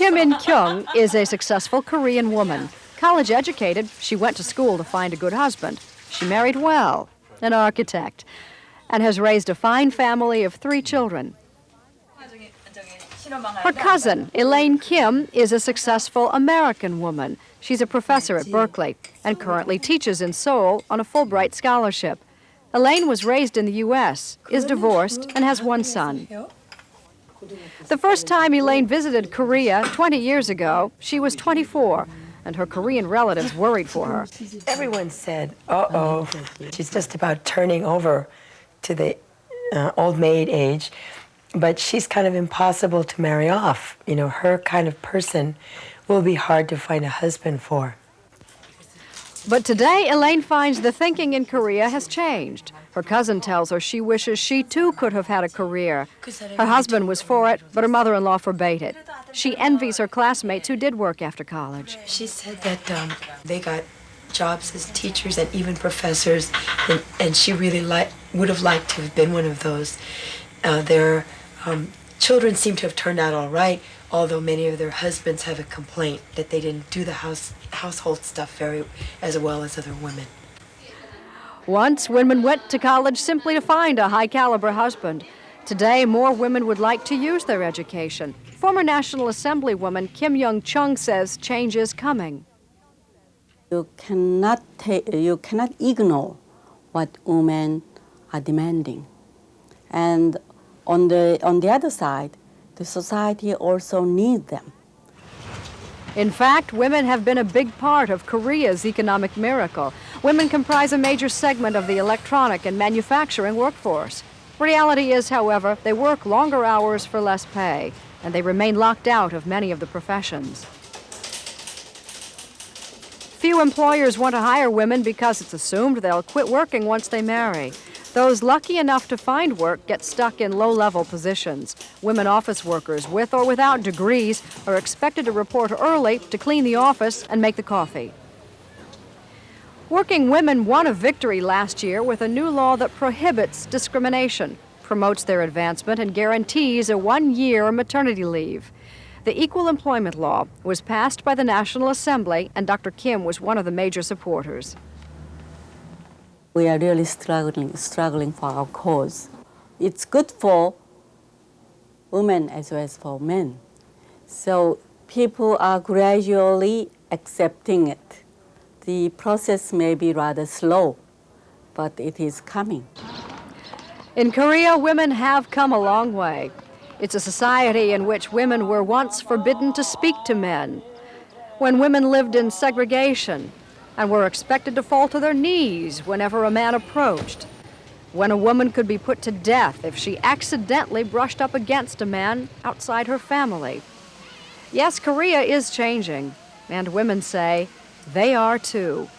Kim In-kyung is a successful Korean woman. College educated, she went to school to find a good husband. She married well, an architect, and has raised a fine family of 3 children. Her cousin, Elaine Kim, is a successful American woman. She's a professor at Berkeley and currently teaches in Seoul on a Fulbright scholarship. Elaine was raised in the U.S., is divorced, and has 1 son. The first time Elaine visited Korea 20 years ago, she was 24, and her Korean relatives worried for her. Everyone said, uh-oh, she's just about turning over to the old maid age. But she's kind of impossible to marry off. You know, her kind of person will be hard to find a husband for. But today, Elaine finds the thinking in Korea has changed. Her cousin tells her she wishes she too could have had a career. Her husband was for it, but her mother-in-law forbade it. She envies her classmates who did work after college. She said that they got jobs as teachers and even professors, and she really would have liked to have been one of those. Their children seem to have turned out all right, although many of their husbands have a complaint that they didn't do the household stuff very as well as other women. Once, women went to college simply to find a high-caliber husband. Today, more women would like to use their education. Former National Assemblywoman Kim Young-chung says change is coming. You cannot ignore what women are demanding. And on the other side, the society also needs them. In fact, women have been a big part of Korea's economic miracle. Women comprise a major segment of the electronic and manufacturing workforce. Reality is, however, they work longer hours for less pay, and they remain locked out of many of the professions. Few employers want to hire women because it's assumed they'll quit working once they marry. Those lucky enough to find work get stuck in low-level positions. Women office workers, with or without degrees, are expected to report early to clean the office and make the coffee. Working women won a victory last year with a new law that prohibits discrimination, promotes their advancement, and guarantees a 1-year maternity leave. The Equal Employment Law was passed by the National Assembly, and Dr. Kim was one of the major supporters. We are really struggling for our cause. It's good for women as well as for men. So people are gradually accepting it. The process may be rather slow, but it is coming. In Korea, women have come a long way. It's a society in which women were once forbidden to speak to men, when women lived in segregation and were expected to fall to their knees whenever a man approached, when a woman could be put to death if she accidentally brushed up against a man outside her family. Yes, Korea is changing, and women say they are too.